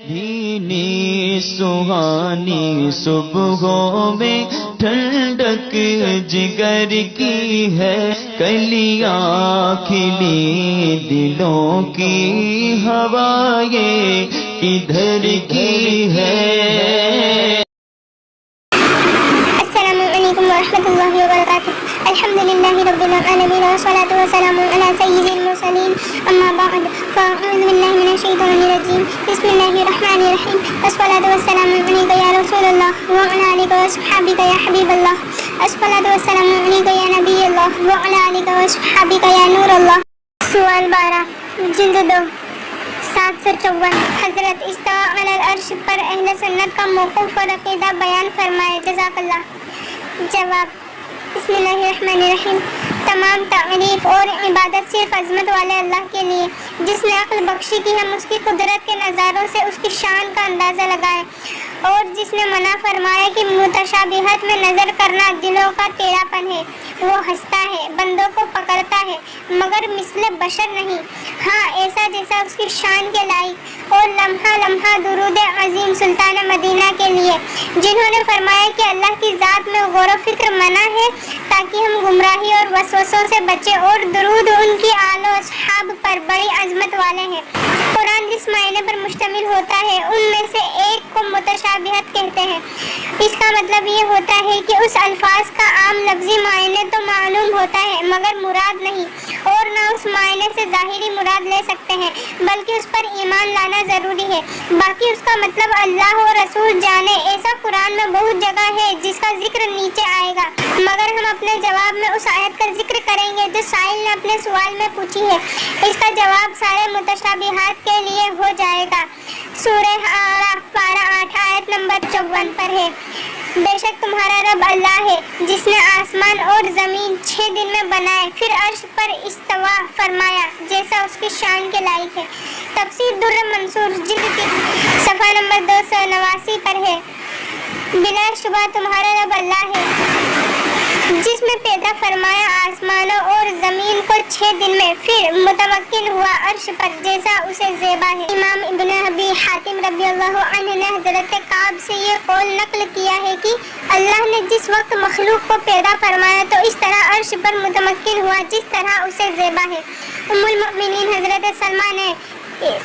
بھینی سہانی صبحوں میں ٹھنڈک جگر کی ہے، کلیاں کھلی دلوں کی ہوائیں کدھر کی ہے۔ السلام علیکم ورحمۃ اللہ وبرکاتہ۔ الحمد للہ رب العالمین والصلاۃ والسلام علی سید المرسلین، اما بعد فاعوذ باللہ من الشیطان الرجیم، بسم اللہ الرحمن الرحیم، والصلاۃ والسلام علیک یا رسول اللہ وعلی آلک واصحابک یا حبیب اللہ، والصلاۃ والسلام علیک یا نبی اللہ وعلی آلک واصحابک یا نور اللہ۔ سوال 12 جلد 2 754۔ حضرت استوى علی العرش پر اہل سنت کا موقف اور عقیدہ بیان فرمائے، جزاک اللہ۔ جواب، بسم اللہ الرحمن الرحیم۔ تمام تعریف اور عبادت صرف عظمت والے اللہ کے لیے، جس نے عقل بخشی کی، ہم اس کی قدرت کے نظاروں سے اس کی شان کا اندازہ لگائیں، اور جس نے منع فرمایا کہ متشابہات میں نظر کرنا دلوں کا ٹیڑھا پن ہے۔ وہ ہنستا ہے، بندوں کو پکڑتا ہے، مگر مثل بشر نہیں، ہاں ایسا جیسا اس کی شان کے لائق، اور لمحہ لمحہ درود عظیم سلطان مدینہ کے لیے، جنہوں نے فرمایا کہ اللہ کی ذات میں غور و فکر منع ہے تاکہ ہم گمراہی اور وسوسوں سے بچیں، اور درود ان کی آل و اصحاب پر بڑی عظمت والے ہیں۔ قرآن جس معنی پر مشتمل ہوتا ہے ان میں سے ایک کو متشابہت کہتے ہیں۔ اس کا مطلب یہ ہوتا ہے کہ اس الفاظ کا عام لفظی معنی تو معلوم ہوتا ہے مگر مراد نہیں، اور نہ اس معنی سے ظاہری مراد لے سکتے ہیں، بلکہ اس پر ایمان لانا ضروری ہے۔ باقی اس کا مطلب اللہ اور رسول جانے، ایسا قرآن میں بہت جگہ ہے جس کا ذکر نیچے آئے گا، مگر ہم اپنے جواب میں اس آیت کا ذکر کریں گے جو سائل نے اپنے سوال میں پوچھی ہے۔ اس کا جواب سارے متشابہات کے لیے ہو جائے گا۔ سورہ اعراف 12:8 آیت نمبر 54 پر ہے۔ بے شک تمہارا رب اللہ ہے جس نے آسمان اور زمین 6 دن میں بنائے، پھر عرش پر استوا فرمایا جیسا اس کی شان کے لائق ہے۔ تفسیر در منصور جلد 3 صفحہ نمبر 289 پر ہے۔ بلا شبہ تمہارا رب اللہ ہے جس میں پیدا فرمایا آسمانوں اور زمین کو 6 دن میں، پھر متوکل ہوا عرش پر جیسا اسے زیبا ہے۔ امام ابن ابی حاتم رضی اللہ عنہ نے حضرت کعب سے یہ قول نقل کیا ہے کہ اللہ نے جس وقت مخلوق کو پیدا فرمایا تو اس طرح عرش پر متوکل ہوا جس طرح اسے زیبا ہے۔ ام المؤمنین حضرت سلمہ نے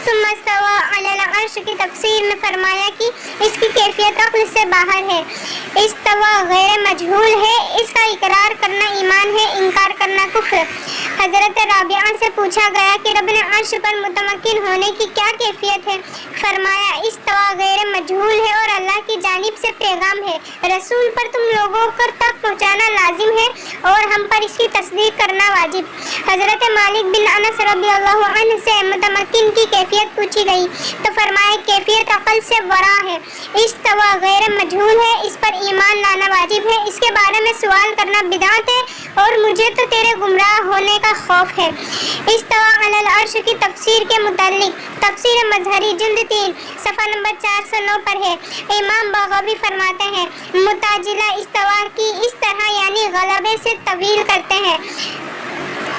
ثم استوى علی العرش کی تفسیر میں فرمایا کہ اس کی کیفیت عقل سے باہر ہے۔ استوا غیر مجہول ہے، اس کا اقرار کرنا ایمان ہے، انکار کرنا کفر۔ حضرت رابعہ سے پوچھا گیا کہ رب نے عرش پر متمکن ہونے کی کیا کیفیت ہے؟ فرمایا استوا غیر مجہول ہے اور اللہ کی جانب سے پیغام ہے، رسول پر تم لوگوں تک پہنچانا لازم ہے اور ہم پر اس کی تصدیق کرنا واجب۔ حضرت مالک بن انس رضی اللہ عنہ سے متمکن کی کیفیت پوچھی گئی تو فرمایا کیفیت عقل سے ورا ہے، استوا غیر مجہول ہے، اس پر ایمان لانا واجب ہے، اس کے بارے میں سوال کرنا بدعت ہے اور مجھے تو تیرے گمراہ ہونے کا خوف ہے۔ استوا علی العرش کی تفسیر کے متعلق تفسیر مظہری جلد 3 صفحہ نمبر 409 پر ہے۔ امام بغوی فرماتے ہیں متعجلہ استوا کی اس طرح یعنی غلبے سے طویل کرتے ہیں،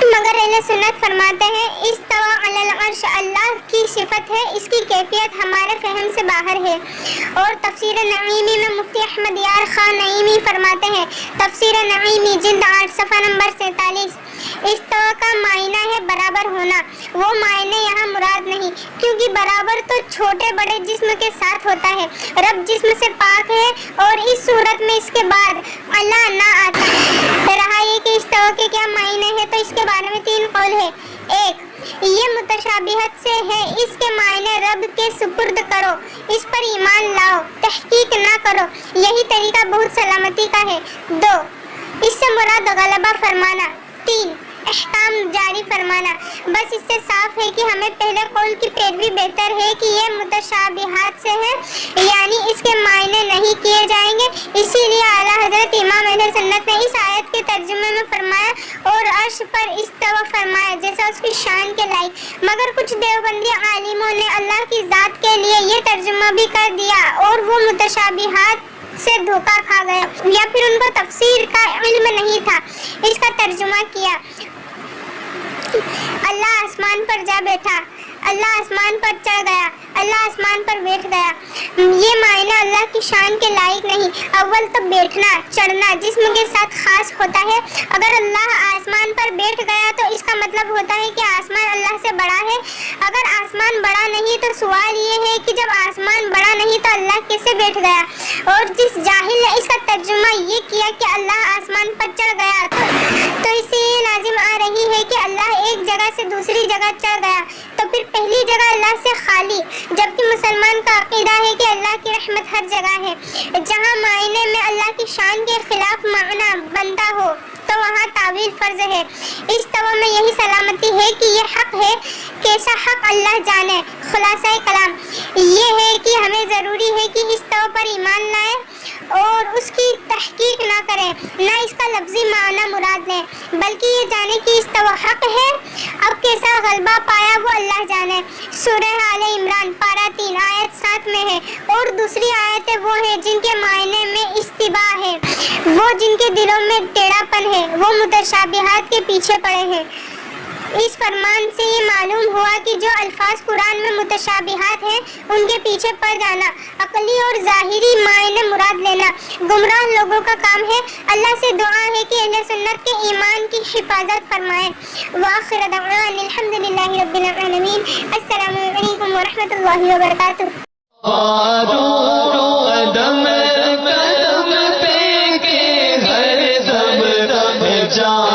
مگر اہل سنت فرماتے ہیں استوا علی العرش اللہ کی صفت ہے، اس کی کیفیت ہمارے فہم سے باہر ہے۔ اور تفسیر نعیمی میں مفتی احمد یار خان نعیمی فرماتے ہیں تفسیر نعیمی جلد 8 صفحہ نمبر 47 استوا کا معنی ہے برابر ہونا، وہ معنی یہاں مراد نہیں، کیونکہ برابر تو چھوٹے بڑے جسم کے ساتھ ہوتا ہے، رب جسم سے پاک ہے اور اس صورت میں اس کے بعد اللہ نہ آتا۔ رہا یہ کہ استوا کے کیا معنی ہے تو اس کے بارے میں 3 قول ہے۔ 1 یہ متشابہت سے ہے، اس کے معنی رب کے سپرد کرو، اس پر ایمان لاؤ، تحقیق نہ کرو، یہی طریقہ بہت سلامتی کا ہے۔ 2 اس سے مراد غلبہ فرمانا۔ 3 احکام جاری فرمانا۔ بس اس سے صاف ہے کہ ہمیں پہلے قول کی پیروی بہتر ہے کہ یہ متشابہات سے ہے، یعنی اس کے معنی نہیں کیے جائیں گے۔ اسی لیے اعلیٰ حضرت امام اہل سنت نے اس آیت کے ترجمے میں فرمایا اور عرش پر استوا فرمایا جیسا اس کی شان کے لائق، مگر کچھ دیوبندی عالموں نے اللہ کی ذات کے لیے یہ ترجمہ بھی کر دیا اور وہ متشابہات سے دھوکہ کھا گیا، یا پھر ان کو تفسیر کا علم نہیں تھا، اس کا ترجمہ کیا اللہ آسمان پر جا بیٹھا، اللہ آسمان پر چڑھ گیا، اللہ آسمان پر بیٹھ گیا، یہ معنی اللہ کی شان کے لائق نہیں۔ اول تو بیٹھنا چڑھنا جسم کے ساتھ خاص ہوتا ہے۔ اگر اللہ آسمان پر بیٹھ گیا تو اس کا مطلب ہوتا ہے کہ آسمان اللہ سے بڑا ہے۔ اگر آسمان بڑا نہیں تو سوال یہ ہے کہ جب آسمان بڑا نہیں تو اللہ کیسے بیٹھ گیا؟ اور جس جاہل نے اس کا ترجمہ یہ کیا کہ اللہ آسمان پر چڑھ گیا تو اس سے یہ لازم آ رہی ہے کہ اللہ ایک جگہ سے دوسری جگہ چڑھ گیا، تو پھر پہلی جگہ اللہ سے خالی، جبکہ مسلمان کا عقیدہ ہے کہ اللہ کی رحمت ہر جگہ ہے۔ جہاں معنی میں اللہ کی شان کے خلاف معنی بنتا ہو تو وہاں تعویل فرض ہے۔ استوا میں یہی سلامتی ہے کہ یہ حق ہے، کیسا حق اللہ جانے۔ خلاصہ کلام یہ ہے کہ ہمیں ضروری ہے کہ استوا پر ایمان لائیں اور اس کی تحقیق نہ کریں، نہ اس کا لفظی معنی مراد لیں، بلکہ یہ جانے کہ استوا حق ہے، اب کیسا غلبہ پایا وہ اللہ جانے۔ سورہ آل عمران پارہ 3 آیت 7 میں ہے، اور دوسری آیتیں وہ ہیں جن کے معنی میں استباع ہے، وہ جن کے دلوں میں ٹیڑھا پن ہے، وہ متشابہات کے پیچھے پڑے ہیں۔ اس فرمان سے یہ معلوم ہوا کہ جو الفاظ قرآن میں متشابہات ہیں ان کے پیچھے پڑ جانا، عقلی اور ظاہری معنی مراد لینا گمراہ لوگوں کا کام ہے۔ اللہ سے دعا ہے کہ اہل سنت کے ایمان کی حفاظت فرمائے۔ وآخر دعوانا الحمدللہ رب العالمین۔ السلام علیکم ورحمۃ اللہ وبرکاتہ۔ قدم قدم پہ کے ہر دم جان